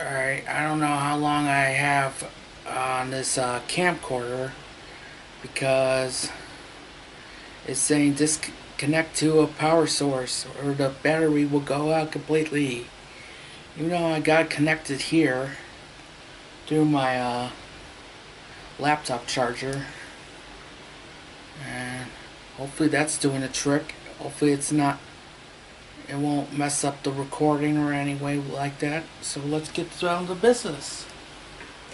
Alright, I don't know how long I have on this camcorder because it's saying disconnect to a power source or the battery will go out completely. You know, I got connected here through my laptop charger, and hopefully that's doing a trick. Hopefully it won't mess up the recording or any way like that. So let's get down to business.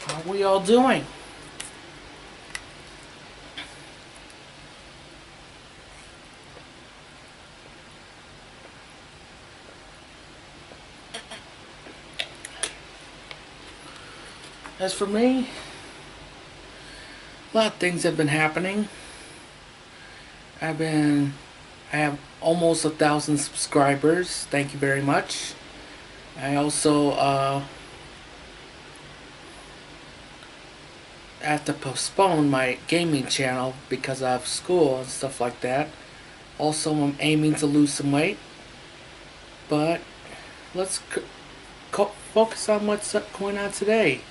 How are we all doing? As for me, a lot of things have been happening. I have almost 1,000 subscribers. Thank you very much. I also have to postpone my gaming channel because I have school and stuff like that. Also, I'm aiming to lose some weight, but let's focus on what's going on today.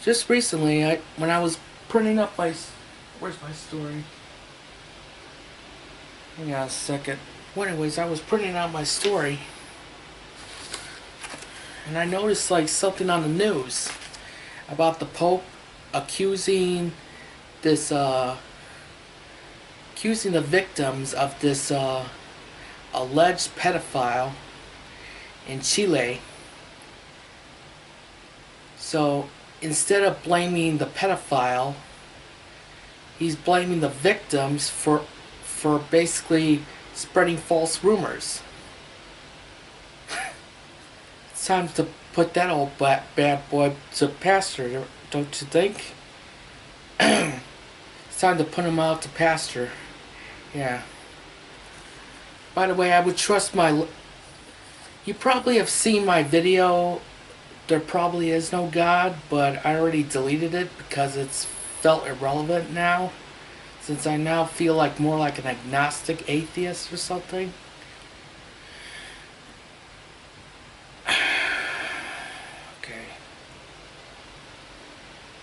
Just recently, when I was printing up where's my story? Hang on a second. Well, anyways, I was printing out my story, and I noticed something on the news about the Pope accusing this accusing the victims of this alleged pedophile in Chile. So instead of blaming the pedophile, he's blaming the victims for basically spreading false rumors. It's time to put that old bad boy to pasture, don't you think? It's time to put him out to pasture. Yeah. By the way, I would trust my... You probably have seen my video, There Probably Is No God, but I already deleted it because it's felt irrelevant now, since I now feel more like an agnostic atheist or something. Okay.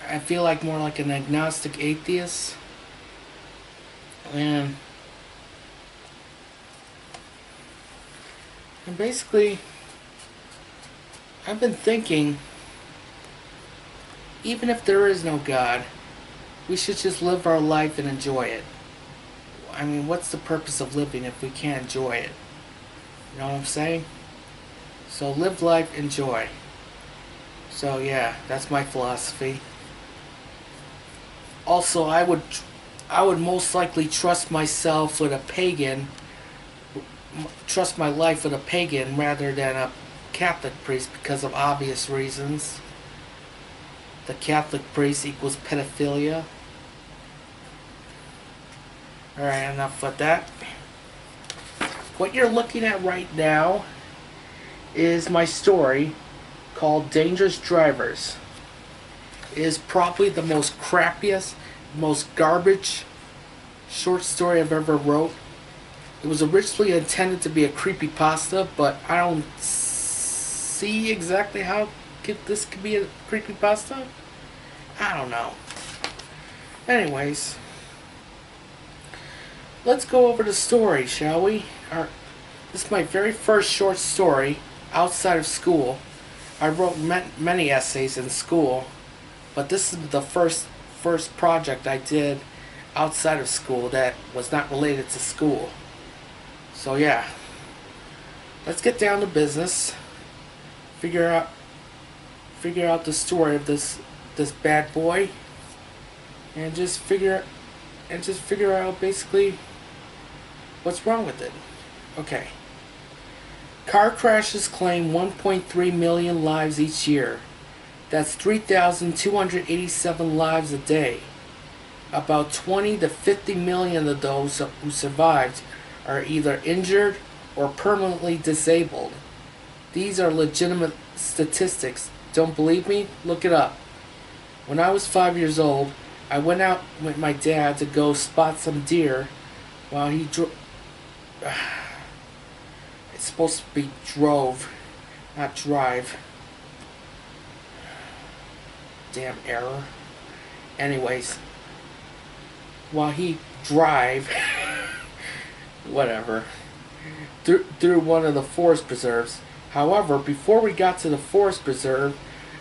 I feel more like an agnostic atheist. And basically, I've been thinking, even if there is no God, we should just live our life and enjoy it. I mean, what's the purpose of living if we can't enjoy it? You know what I'm saying? So live life, enjoy. So yeah, that's my philosophy. Also, I would most likely trust myself with a pagan, trust my life with a pagan rather than a Catholic priest because of obvious reasons. The Catholic priest equals pedophilia. Alright, enough of that. What you're looking at right now is my story called Dangerous Drivers. It is probably the most crappiest, most garbage short story I've ever wrote. It was originally intended to be a creepypasta, but I don't see exactly how this could be a creepypasta. I don't know. Anyways, let's go over the story, shall we? This is my very first short story outside of school. I wrote many essays in school, but this is the first project I did outside of school that was not related to school. So yeah, let's get down to business. Figure out the story of this bad boy, and just figure out basically what's wrong with it. Okay. Car crashes claim 1.3 million lives each year. That's 3,287 lives a day. About 20 to 50 million of those who survived are either injured or permanently disabled. These are legitimate statistics. Don't believe me? Look it up. When I was 5 years old, I went out with my dad to go spot some deer while he it's supposed to be drove. Not drive. Damn error. Anyways, while he drive, whatever, through one of the forest preserves. However, before we got to the forest preserve,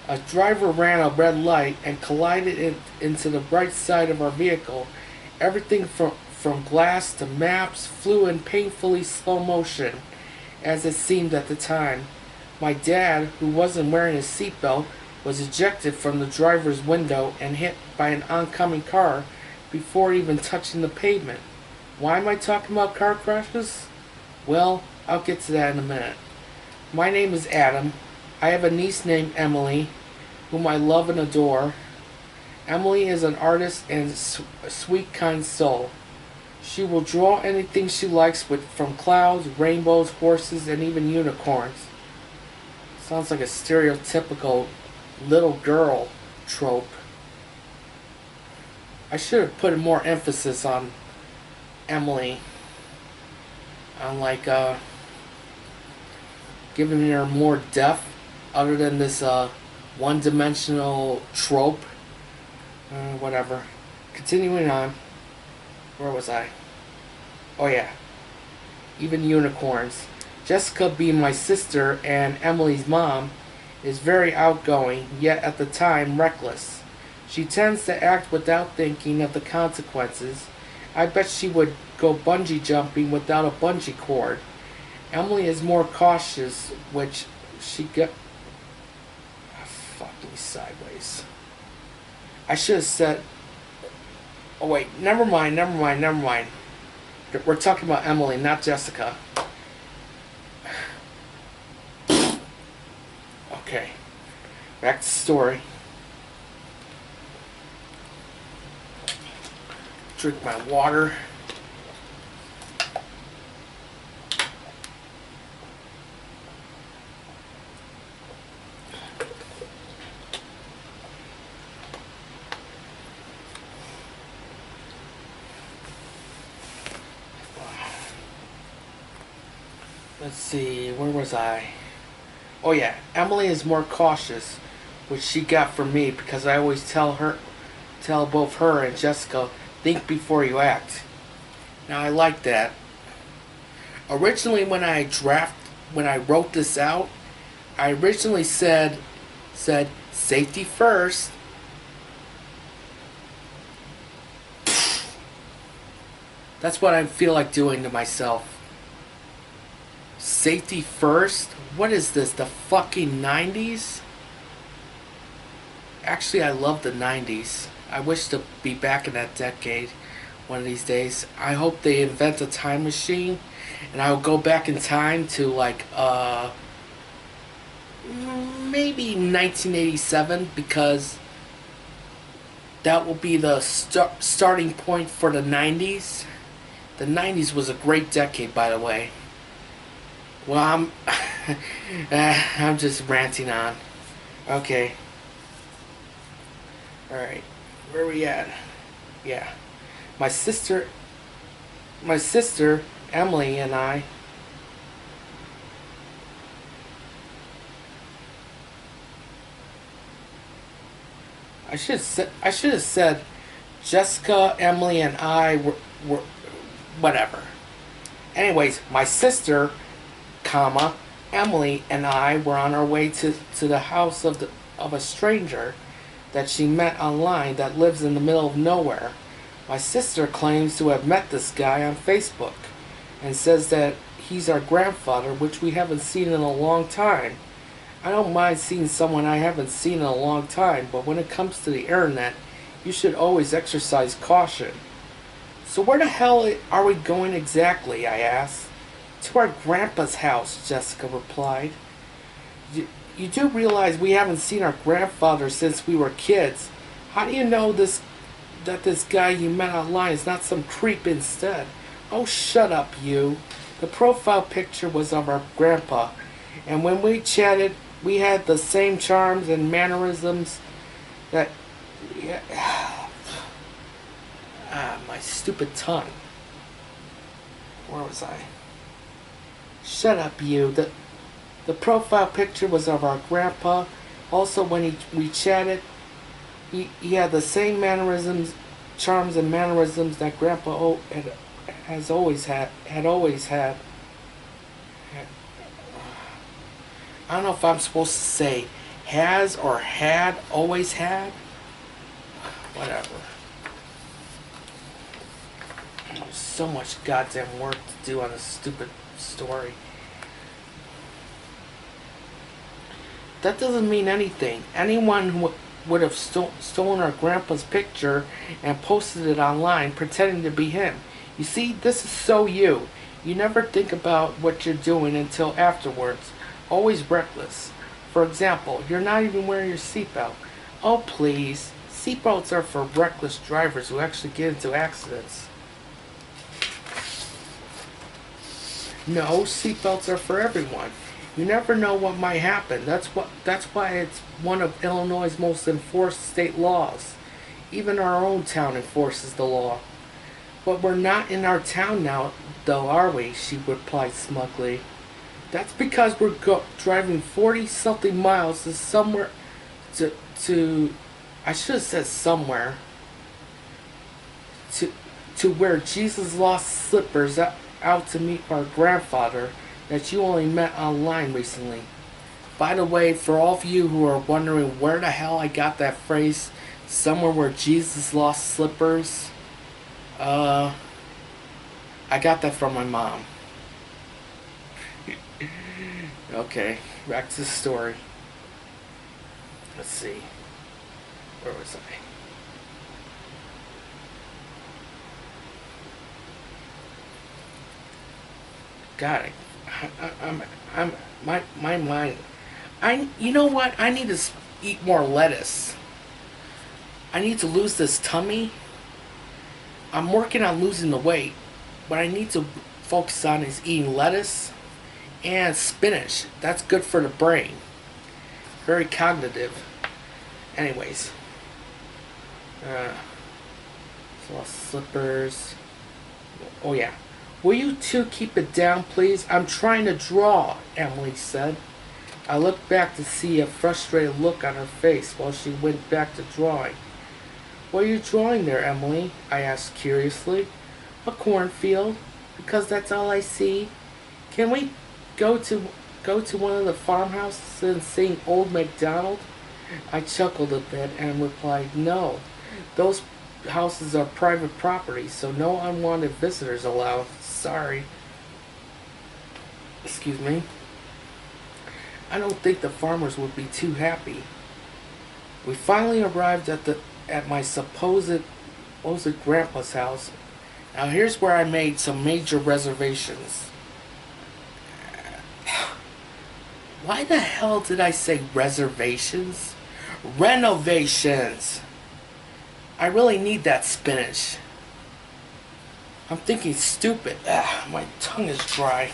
a driver ran a red light and collided into the right side of our vehicle. Everything from glass to maps flew in painfully slow motion, as it seemed at the time. My dad, who wasn't wearing his seatbelt, was ejected from the driver's window and hit by an oncoming car before even touching the pavement. Why am I talking about car crashes? Well, I'll get to that in a minute. My name is Adam. I have a niece named Emily, whom I love and adore. Emily is an artist and a sweet, kind soul. She will draw anything she likes from clouds, rainbows, horses, and even unicorns. Sounds like a stereotypical little girl trope. I should have put more emphasis on Emily. On giving her more depth other than this one-dimensional trope. Whatever. Continuing on. Where was I? Oh yeah. Even unicorns. Jessica, being my sister and Emily's mom, is very outgoing, yet at the time reckless. She tends to act without thinking of the consequences. I bet she would go bungee jumping without a bungee cord. Emily is more cautious, which she got... fucking sideways. I should have said... Oh wait, never mind. We're talking about Emily, not Jessica. Okay, back to the story. Drink my water. Let's see, where was I? Oh yeah, Emily is more cautious, which she got from me because I always tell both her and Jessica, think before you act. Now I like that. Originally when I wrote this out, I originally said safety first. That's what I feel like doing to myself. Safety first? What is this, the fucking 90s? Actually, I love the 90s. I wish to be back in that decade one of these days. I hope they invent a time machine and I'll go back in time to maybe 1987, because that will be the starting point for the 90s. The 90s was a great decade, by the way. Well, I'm just ranting on. Okay. Alright. Where are we at? Yeah. My sister, Emily, and I should have said Jessica, Emily, and I were whatever. Anyways, my sister, Emily, and I were on our way to the house of a stranger that she met online that lives in the middle of nowhere. My sister claims to have met this guy on Facebook and says that he's our grandfather, which we haven't seen in a long time. I don't mind seeing someone I haven't seen in a long time, but when it comes to the internet, you should always exercise caution. So where the hell are we going exactly? I asked. To our grandpa's house, Jessica replied. You do realize we haven't seen our grandfather since we were kids. How do you know that this guy you met online is not some creep instead? Oh, shut up, you. The profile picture was of our grandpa, and when we chatted, we had the same charms and mannerisms that... my stupid tongue. Where was I? Shut up, you. The profile picture was of our grandpa. Also, when we chatted, he had the same mannerisms, charms, and mannerisms that Grandpa has always had. I don't know if I'm supposed to say has or had always had. Whatever. There's so much goddamn work to do on this stupid story. That doesn't mean anything. Anyone who would have stolen our grandpa's picture and posted it online pretending to be him. You see, this is so you. You never think about what you're doing until afterwards. Always reckless. For example, you're not even wearing your seatbelt. Oh please. Seatbelts are for reckless drivers who actually get into accidents. No, seatbelts are for everyone. You never know what might happen. That's why it's one of Illinois' most enforced state laws. Even our own town enforces the law. But we're not in our town now, though, are we? She replied smugly. That's because we're driving 40-something miles to somewhere to I should have said somewhere to where Jesus lost slippers out to meet our grandfather that you only met online recently. By the way, for all of you who are wondering where the hell I got that phrase, somewhere where Jesus lost slippers, I got that from my mom. Okay, back to the story. Let's see. Where was I? God, my mind. You know what? I need to eat more lettuce. I need to lose this tummy. I'm working on losing the weight, but I need to focus on is eating lettuce and spinach. That's good for the brain. Very cognitive. Anyways, lost slippers. Oh yeah. Will you two keep it down, please? I'm trying to draw, Emily said. I looked back to see a frustrated look on her face while she went back to drawing. What are you drawing there, Emily? I asked curiously. A cornfield, because that's all I see. Can we go to one of the farmhouses and sing Old MacDonald? I chuckled a bit and replied, no. Those houses are private property, so no unwanted visitors allowed. Sorry. Excuse me. I don't think the farmers would be too happy. We finally arrived at my supposed grandpa's house. Now here's where I made some major reservations. Why the hell did I say reservations? Renovations! I really need that spinach. I'm thinking stupid. My tongue is dry.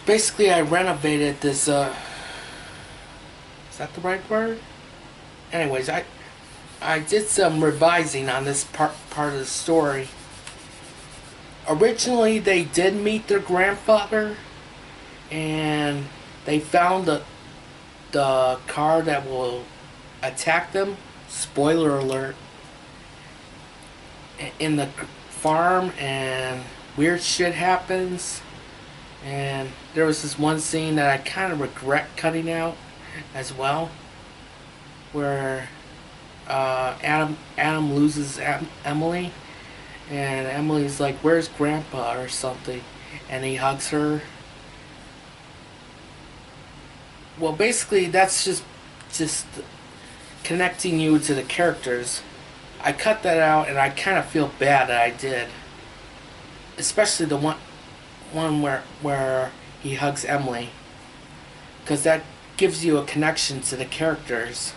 Basically, I renovated this, is that the right word? Anyways, I did some revising on this part of the story. Originally, they did meet their grandfather, and they found the car that will attack them. Spoiler alert. In the farm, and weird shit happens. And there was this one scene that I kind of regret cutting out as well, where Adam loses Emily, and Emily's like, "Where's Grandpa?" or something, and he hugs her. Well, basically, that's just connecting you to the characters. I cut that out, and I kind of feel bad that I did, especially the one where he hugs Emily, because that gives you a connection to the characters.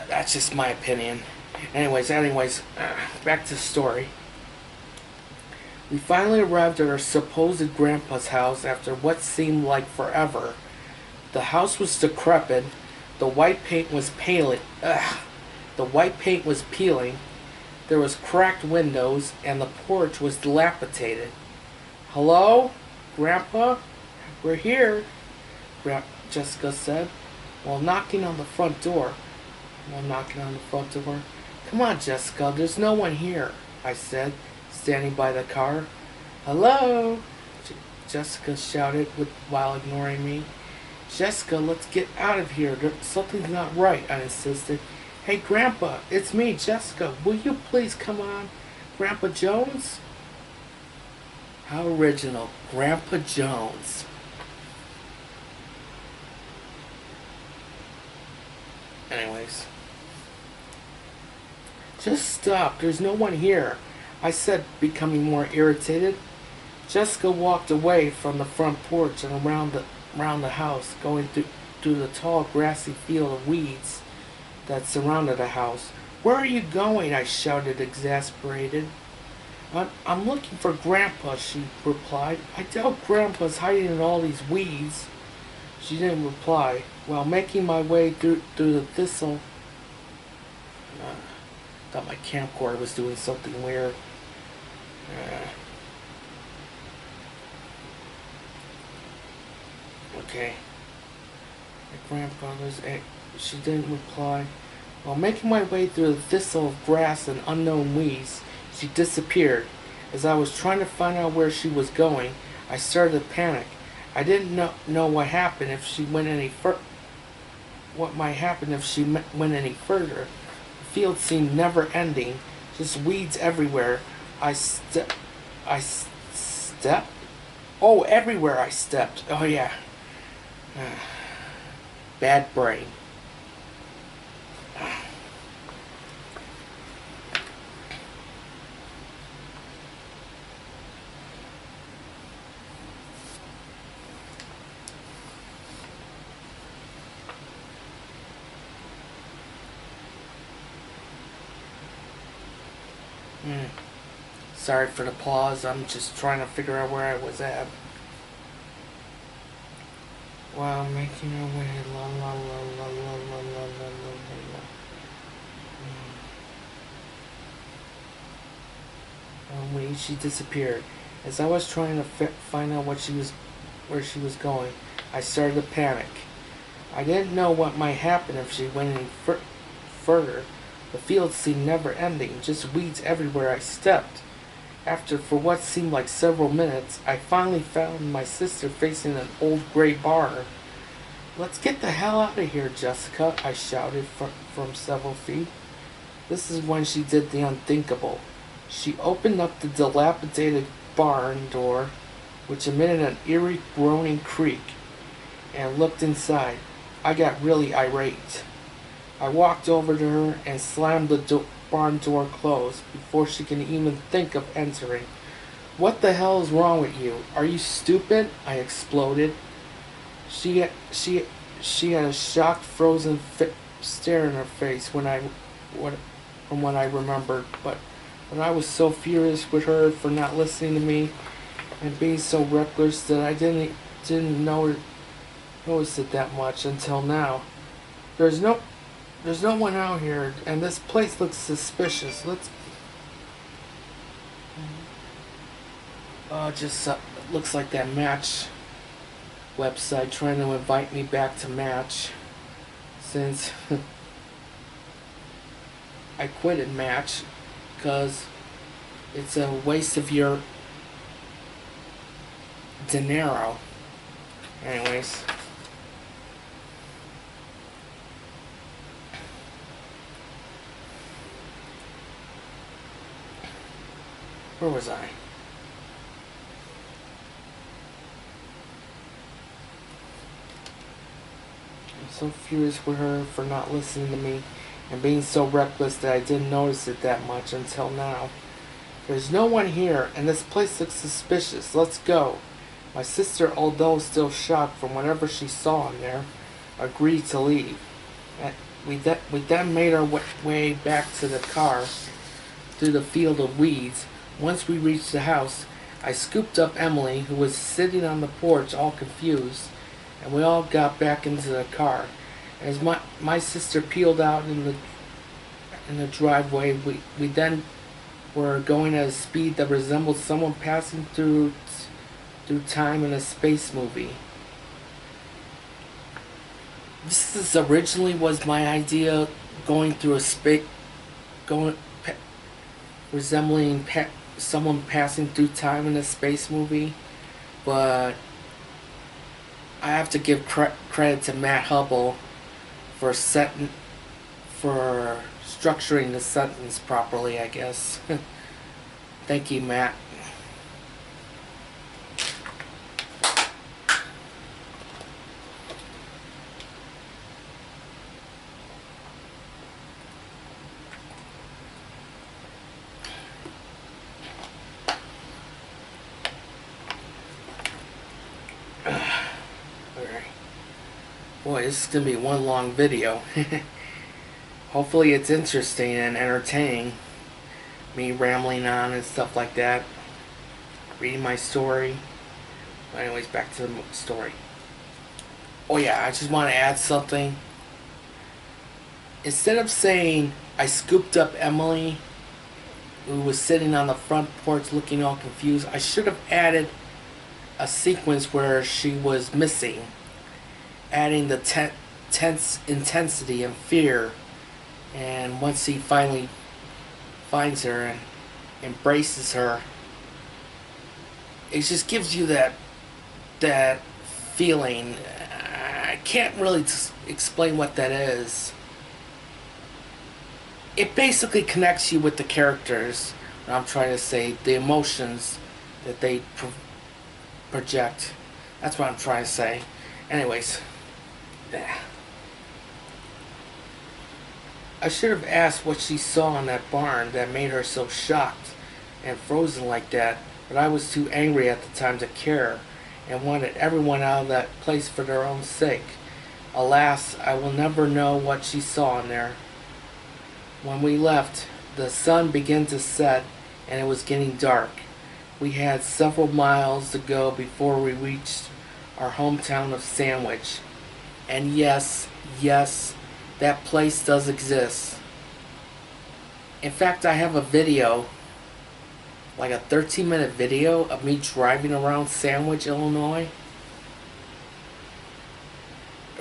That's just my opinion. Anyways, back to the story. We finally arrived at our supposed grandpa's house after what seemed like forever. The house was decrepit. The white paint was paling. Ugh. The white paint was peeling. There was cracked windows, and the porch was dilapidated. "Hello, Grandpa? We're here," Jessica said, while knocking on the front door. "Come on, Jessica, there's no one here," I said, standing by the car. "Hello," Jessica shouted while ignoring me. "Jessica, let's get out of here. Something's not right," I insisted. "Hey, Grandpa, it's me, Jessica. Will you please come on? Grandpa Jones?" How original. Grandpa Jones. Anyways. "Just stop. There's no one here," I said, becoming more irritated. Jessica walked away from the front porch and around the house, going through the tall grassy field of weeds that surrounded the house. "Where are you going?" I shouted, exasperated. I'm looking for Grandpa," she replied. "I doubt Grandpa's hiding in all these weeds." She didn't reply. While making my way through the thistle, thought my camcorder was doing something weird. Okay. My grandfather's egg. She didn't reply. While making my way through the thistle of grass and unknown weeds, she disappeared. As I was trying to find out where she was going, I started to panic. I didn't know what happened if she went any what might happen if she went any further. The field seemed never ending, just weeds everywhere. I stepped. Oh, everywhere I stepped. Oh yeah. Bad brain. Sorry for the pause. I'm just trying to figure out where I was at. While making our way, la la la la la la la la la la. She disappeared. As I was trying to find out where she was going, I started to panic. I didn't know what might happen if she went any further. The field seemed never ending, just weeds everywhere I stepped. For what seemed like several minutes, I finally found my sister facing an old gray barn. "Let's get the hell out of here, Jessica," I shouted from several feet. This is when she did the unthinkable. She opened up the dilapidated barn door, which emitted an eerie groaning creak, and looked inside. I got really irate. I walked over to her and slammed the barn door closed before she can even think of entering. "What the hell is wrong with you? Are you stupid?" I exploded. She had a shocked, frozen stare in her face from what I remembered, but I was so furious with her for not listening to me and being so reckless that I didn't notice it that much until now. There's no one out here, and this place looks suspicious. Just looks like that Match website trying to invite me back to Match, since I quit at Match because it's a waste of your dinero. Anyways. Where was I? I'm so furious with her for not listening to me and being so reckless that I didn't notice it that much until now. There's no one here, and this place looks suspicious. Let's go. My sister, although still shocked from whatever she saw in there, agreed to leave. We then made our way back to the car through the field of weeds. Once we reached the house, I scooped up Emily, who was sitting on the porch all confused, and we all got back into the car. As my sister peeled out in the driveway, we then were going at a speed that resembled someone passing through time in a space movie. Originally was my idea, going through a space, going resembling someone passing through time in a space movie, but I have to give credit to Matt Hubble for structuring the sentence properly, I guess. Thank you, Matt. Boy, this is going to be one long video. Hopefully it's interesting and entertaining. Me rambling on and stuff like that. Reading my story. But anyways, back to the story. Oh yeah, I just want to add something. Instead of saying, I scooped up Emily, who was sitting on the front porch looking all confused, I should have added a sequence where she was missing, adding the tense intensity and fear, and once he finally finds her and embraces her, it just gives you that feeling. I can't really explain what that is. It basically connects you with the characters. I'm trying to say the emotions that they project. That's what I'm trying to say. Anyways, I should have asked what she saw in that barn that made her so shocked and frozen like that, but I was too angry at the time to care and wanted everyone out of that place for their own sake. Alas, I will never know what she saw in there. When we left, the sun began to set and it was getting dark. We had several miles to go before we reached our hometown of Sandwich. And yes, that place does exist. In fact, I have a video, like a 13-minute video of me driving around Sandwich, Illinois.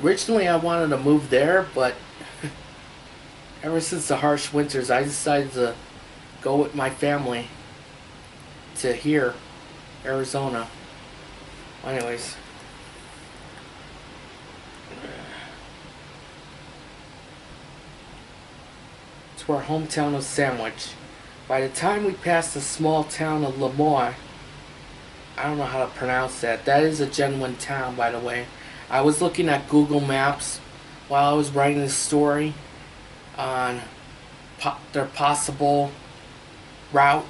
Originally I wanted to move there, but ever since the harsh winters, I decided to go with my family to here, Arizona. Anyways. To our hometown of Sandwich. By the time we passed the small town of Lemoyne, I don't know how to pronounce that. That is a genuine town, by the way. I was looking at Google Maps while I was writing this story on their possible route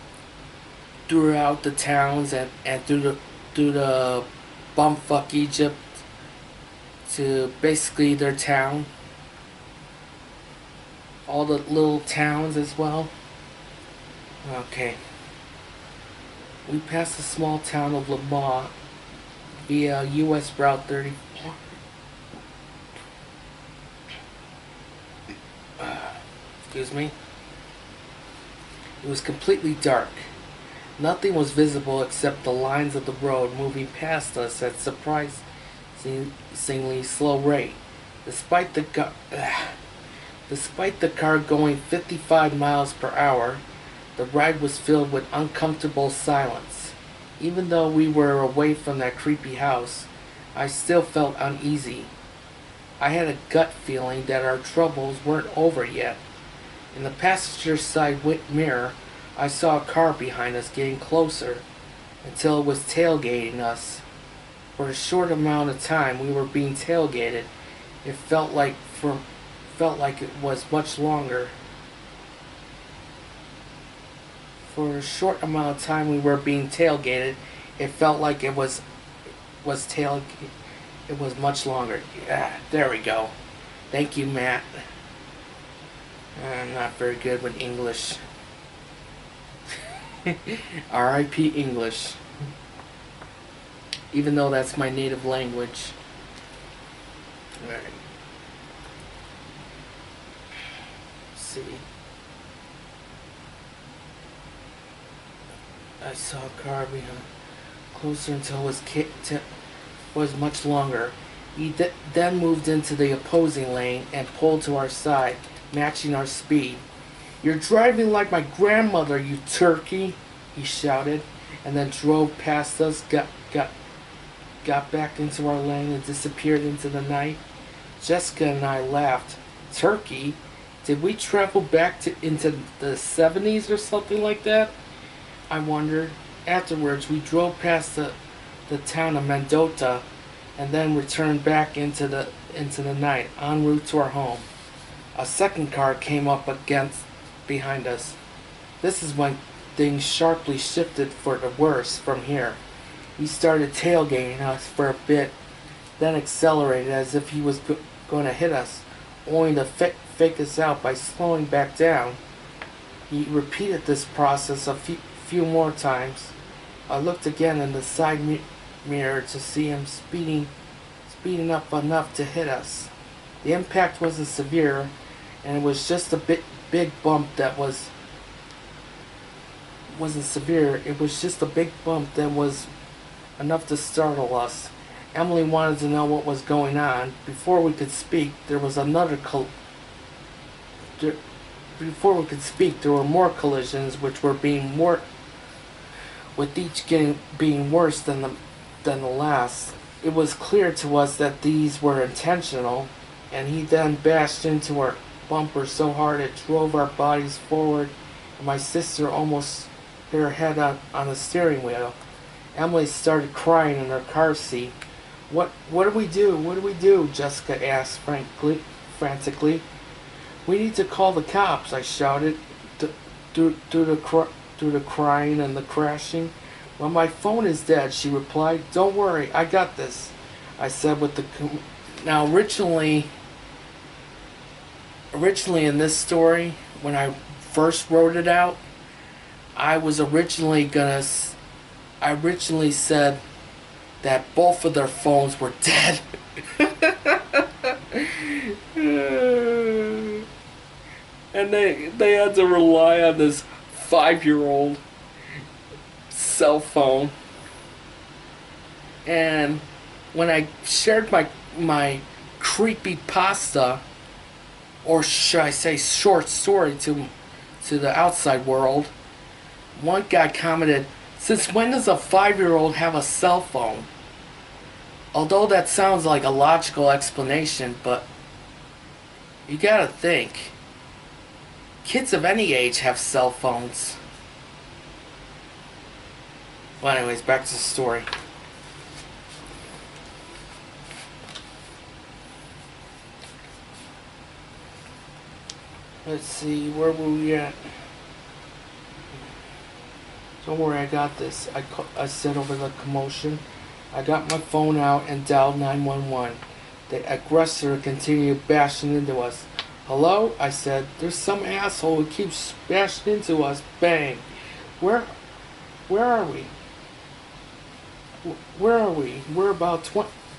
throughout the towns and through the bumfuck Egypt to basically their town. All the little towns as well. Okay. We passed the small town of Lamar via US Route 34. Excuse me. It was completely dark. Nothing was visible except the lines of the road moving past us at surprisingly slow rate. Despite the car going 55 miles per hour, the ride was filled with uncomfortable silence. Even though we were away from that creepy house, I still felt uneasy. I had a gut feeling that our troubles weren't over yet. In the passenger side mirror, I saw a car behind us getting closer until it was tailgating us. For a short amount of time we were being tailgated. It felt like it was much longer. For a short amount of time we were being tailgated. It felt like it was much longer. Yeah, there we go. Thank you, Matt. I'm not very good with English. R.I.P. English. Even though that's my native language. Alright. See. I saw a car behind closer until it was much longer. He then moved into the opposing lane and pulled to our side, matching our speed. "You're driving like my grandmother, you turkey," he shouted, and then drove past us, got back into our lane and disappeared into the night. Jessica and I laughed. Turkey? Did we travel back into the 70s or something like that? I wondered. Afterwards, we drove past the town of Mendota and then returned back into the night, en route to our home. A second car came up behind us. This is when things sharply shifted for the worse from here. He started tailgating us for a bit, then accelerated as if he was going to hit us, only to fake us out by slowing back down. He repeated this process a few more times. I looked again in the side mirror to see him speeding up enough to hit us. The impact wasn't severe, and it was just a big bump that wasn't severe. It was just a big bump that was enough to startle us. Emily wanted to know what was going on. Before we could speak, there were more collisions, which were with each being worse than the last. It was clear to us that these were intentional, and he then bashed into our bumper so hard it drove our bodies forward, and my sister almost hit her head on the steering wheel. Emily started crying in her car seat. What do we do? What do we do?" Jessica asked frantically. "We need to call the cops," I shouted, through the crying and the crashing. "Well, my phone is dead," she replied. "Don't worry, I got this," I said with the... Now, originally in this story, when I first wrote it out, I originally said that both of their phones were dead. And they had to rely on this 5-year-old cell phone. And when I shared my creepy pasta, or should I say short story, to the outside world, one guy commented, "Since when does a 5-year-old have a cell phone?" Although that sounds like a logical explanation, but you gotta think. Kids of any age have cell phones. Well, anyways, back to the story. Let's see, where were we at? "Don't worry, I got this," I said over the commotion. I got my phone out and dialed 911. The aggressor continued bashing into us. "Hello?" I said. "There's some asshole who keeps bashing into us." Bang. Where are we? Where are we? We're about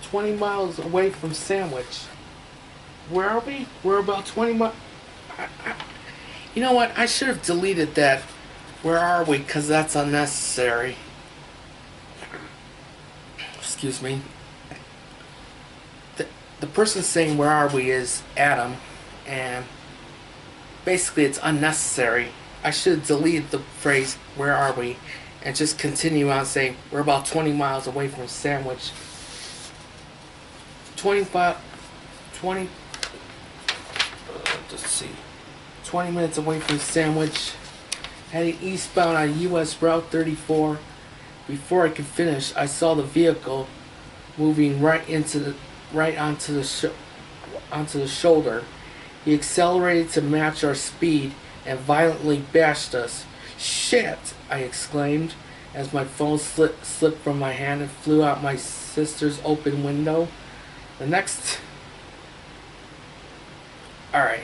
20 miles away from Sandwich. Where are we? We're about 20 miles... You know what? I should have deleted that. Where are we? Because that's unnecessary. Excuse me. The person saying "where are we" is Adam, and basically it's unnecessary. I should have deleted the phrase "where are we" and just continue on saying "we're about 20 miles away from Sandwich." 20 let's see, 20 minutes away from Sandwich, heading eastbound on US Route 34. Before I could finish, I saw the vehicle moving right onto the shoulder. He accelerated to match our speed and violently bashed us. "Shit!" I exclaimed as my phone slipped from my hand and flew out my sister's open window. Alright.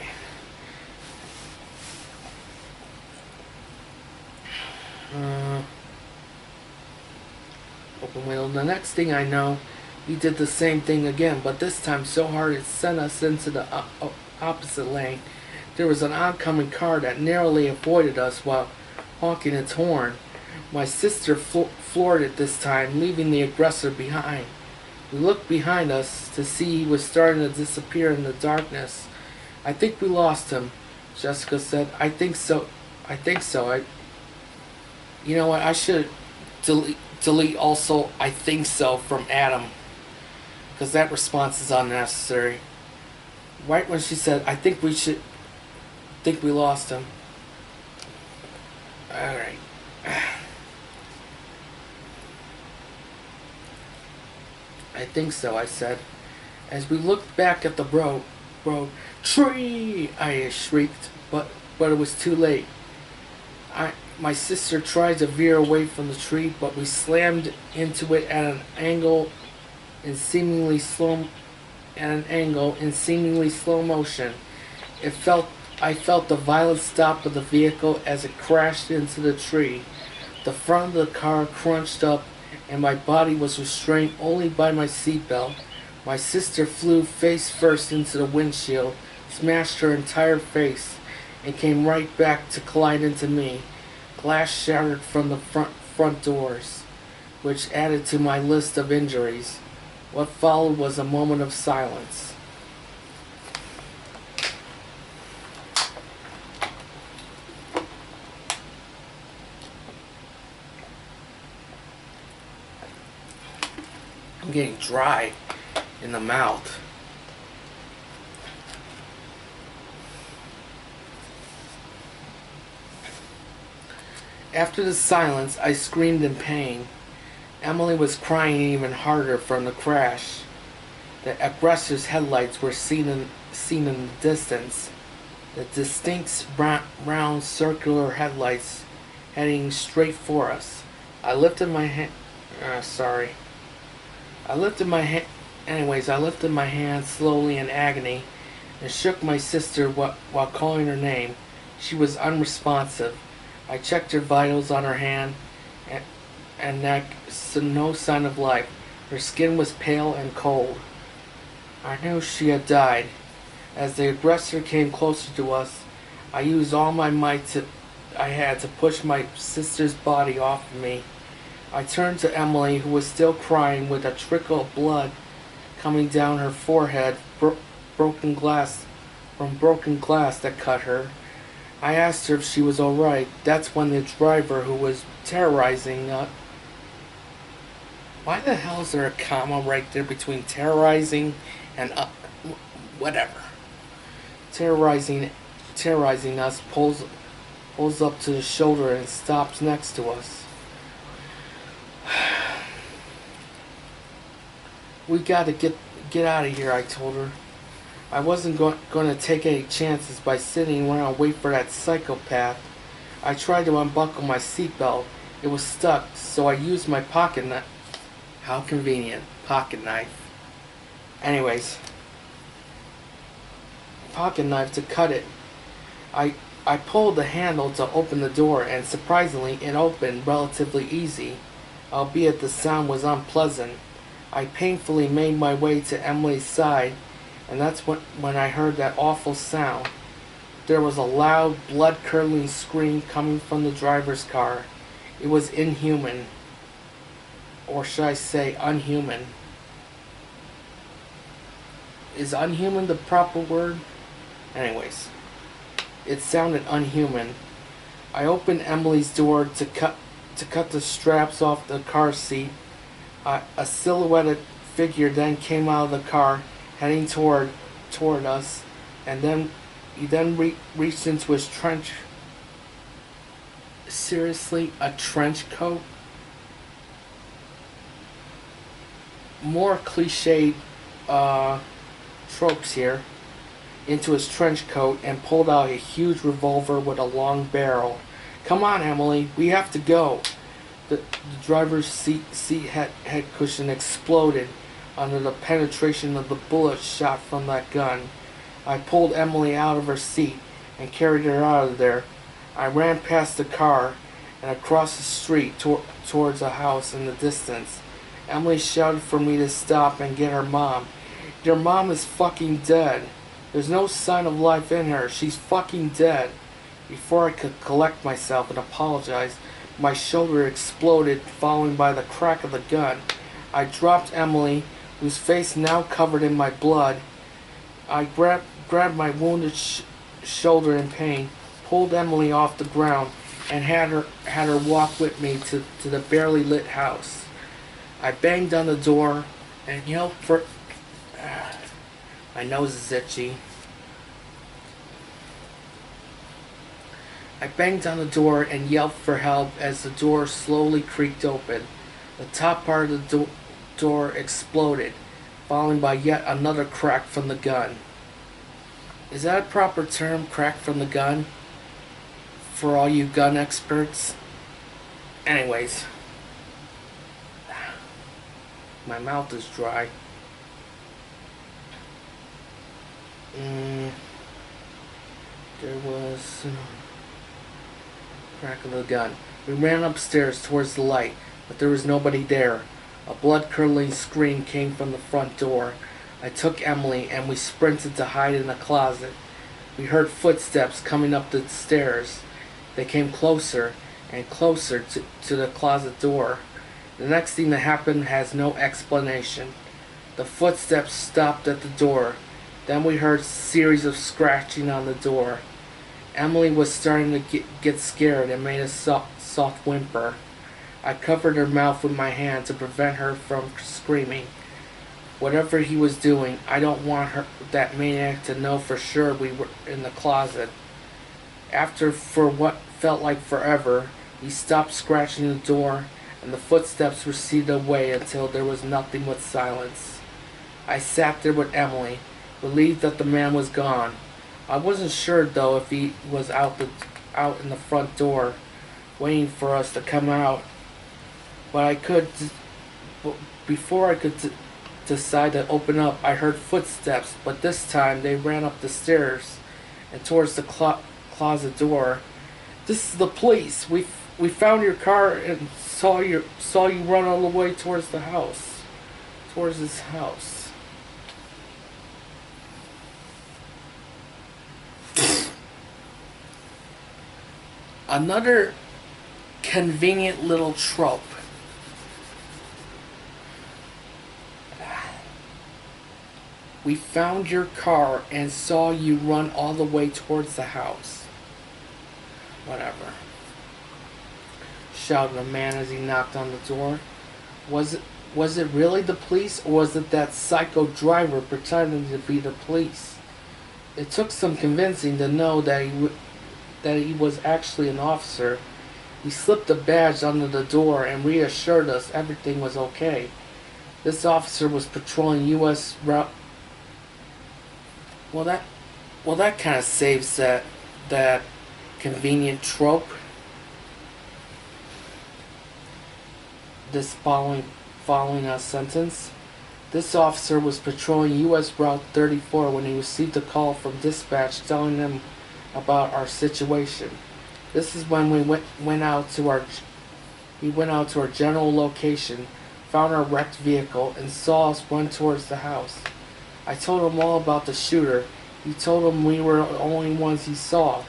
Open window. The next thing I know, He did the same thing again, but this time so hard it sent us into the opposite lane. There was an oncoming car that narrowly avoided us while honking its horn. My sister floored it this time, leaving the aggressor behind. We looked behind us to see he was starting to disappear in the darkness. "I think we lost him," Jessica said. "I think so. I think so. You know what? I should delete also 'I think so' from Adam, because that response is unnecessary." Right when she said, "I think we lost him." Alright. "I think so," I said. As we looked back at the road, "Tree!" I shrieked, but it was too late. My sister tried to veer away from the tree, but we slammed into it at an angle in seemingly slow motion. I felt the violent stop of the vehicle as it crashed into the tree. The front of the car crunched up, and my body was restrained only by my seatbelt. My sister flew face first into the windshield, smashed her entire face, and came right back to collide into me. Glass shattered from the front doors, which added to my list of injuries. What followed was a moment of silence. I'm getting dry in the mouth. After the silence, I screamed in pain. Emily was crying even harder from the crash. The aggressor's headlights were seen in the distance. The distinct round circular headlights heading straight for us. I lifted my hand. I lifted my hand slowly in agony and shook my sister while calling her name. She was unresponsive. I checked her vitals on her hand and neck, so no sign of life. Her skin was pale and cold. I knew she had died. As the aggressor came closer to us, I used all my might I had to push my sister's body off of me. I turned to Emily, who was still crying with a trickle of blood coming down her forehead, broken glass that cut her. I asked her if she was alright. That's when the driver, who was terrorizing us... Why the hell is there a comma right there between terrorizing and whatever? Terrorizing us, pulls up to the shoulder and stops next to us. "We gotta get out of here," I told her. I wasn't going to take any chances by sitting around and wait for that psychopath. I tried to unbuckle my seatbelt. It was stuck, so I used my pocket knife. How convenient. Pocket knife. Anyways. Pocket knife to cut it. I pulled the handle to open the door, and surprisingly it opened relatively easy, albeit the sound was unpleasant. I painfully made my way to Emily's side, and that's when I heard that awful sound. There was a loud, blood-curdling scream coming from the driver's car. It was inhuman. Or should I say unhuman? Is unhuman the proper word? Anyways, it sounded unhuman. I opened Emily's door to cut the straps off the car seat. A silhouetted figure then came out of the car, heading toward us, and he reached into his trench. Seriously, a trench coat? More cliched tropes here. Into his trench coat and pulled out a huge revolver with a long barrel. "Come on, Emily, we have to go." The driver's seat head cushion exploded under the penetration of the bullet shot from that gun. I pulled Emily out of her seat and carried her out of there. I ran past the car and across the street towards a house in the distance. Emily shouted for me to stop and get her mom. Your mom is fucking dead. There's no sign of life in her. She's fucking dead. Before I could collect myself and apologize, my shoulder exploded, followed by the crack of the gun. I dropped Emily, whose face now covered in my blood. I grabbed my wounded shoulder in pain, pulled Emily off the ground, and had her walk with me to the barely lit house. I banged on the door and yelled for... my nose is itchy. I banged on the door and yelled for help as the door slowly creaked open. The top part of the door exploded, followed by yet another crack from the gun. Is that a proper term, crack from the gun? For all you gun experts? Anyways. My mouth is dry. There was... crack of the gun. We ran upstairs towards the light, but there was nobody there. A blood-curdling scream came from the front door. I took Emily and we sprinted to hide in a closet. We heard footsteps coming up the stairs. They came closer and closer to the closet door. The next thing that happened has no explanation. The footsteps stopped at the door. Then we heard a series of scratching on the door. Emily was starting to get scared and made a soft whimper. I covered her mouth with my hand to prevent her from screaming. Whatever he was doing, I don't want that maniac to know for sure we were in the closet. After, for what felt like forever, he stopped scratching the door, and the footsteps receded away until there was nothing but silence. I sat there with Emily, relieved that the man was gone. I wasn't sure though if he was out in the front door, waiting for us to come out. But before I could decide to open up, I heard footsteps, but this time they ran up the stairs and towards the closet door. This is the police. We found your car and saw you run all the way towards the house, towards his house. Another convenient little trope. We found your car and saw you run all the way towards the house. Whatever. Shouted a man as he knocked on the door. Was it really the police, or was it that psycho driver pretending to be the police? It took some convincing to know that he was actually an officer. He slipped a badge under the door and reassured us everything was okay. This officer was patrolling U.S. route. Well, that kind of saves that convenient trope. This following sentence. This officer was patrolling U.S. Route 34 when he received a call from dispatch telling him about our situation. This is when we went out to our general location, found our wrecked vehicle, and saw us run towards the house. I told him all about the shooter. He told him we were the only ones he saw.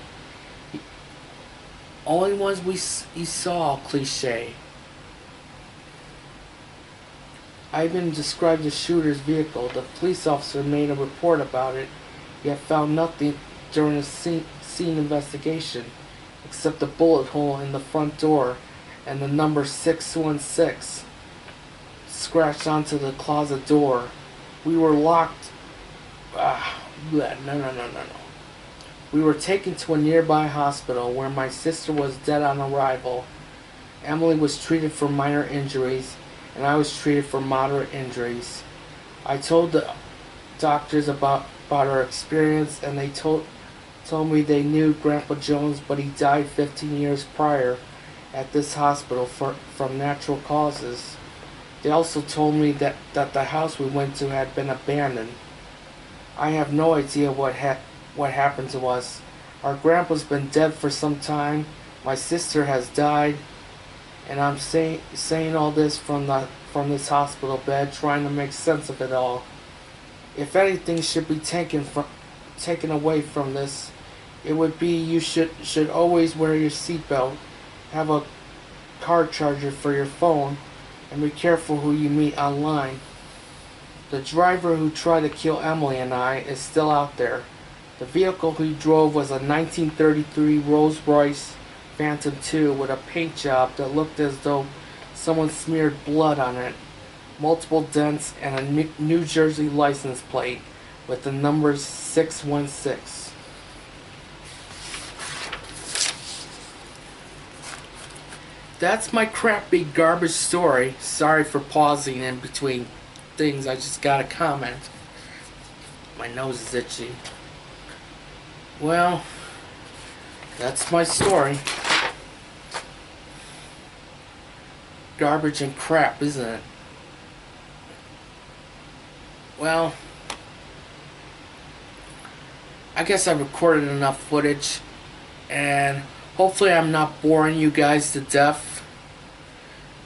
Only ones he saw, cliche. I even described the shooter's vehicle. The police officer made a report about it, yet found nothing during the scene investigation, except a bullet hole in the front door and the number 616 scratched onto the closet door. We were locked. No. We were taken to a nearby hospital where my sister was dead on arrival. Emily was treated for minor injuries, and I was treated for moderate injuries. I told the doctors about our experience, and they told me they knew Grandpa Jones, but he died 15 years prior at this hospital from natural causes. They also told me that the house we went to had been abandoned. I have no idea what happened to us. Our grandpa's been dead for some time. My sister has died, and I'm saying all this from from this hospital bed, trying to make sense of it all. If anything should be taken away from this, it would be you should always wear your seatbelt, have a car charger for your phone, and be careful who you meet online. The driver who tried to kill Emily and I is still out there. The vehicle he drove was a 1933 Rolls-Royce Phantom II with a paint job that looked as though someone smeared blood on it, multiple dents, and a New Jersey license plate with the numbers 616. That's my crappy garbage story. Sorry for pausing in between things. I just got a comment. My nose is itchy. Well, that's my story. Garbage and crap, isn't it? Well, I guess I recorded enough footage, and hopefully I'm not boring you guys to death.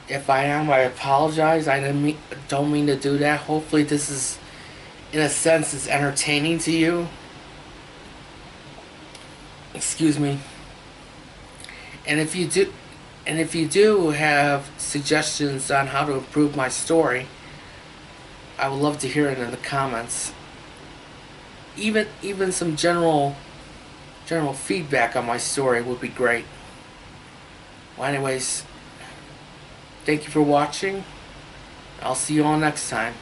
If I am, I apologize. I don't mean to do that. Hopefully this is, in a sense, is entertaining to you. Excuse me. And if you do have suggestions on how to improve my story, I would love to hear it in the comments. Even some general feedback on my story would be great. Well, anyways, thank you for watching. I'll see you all next time.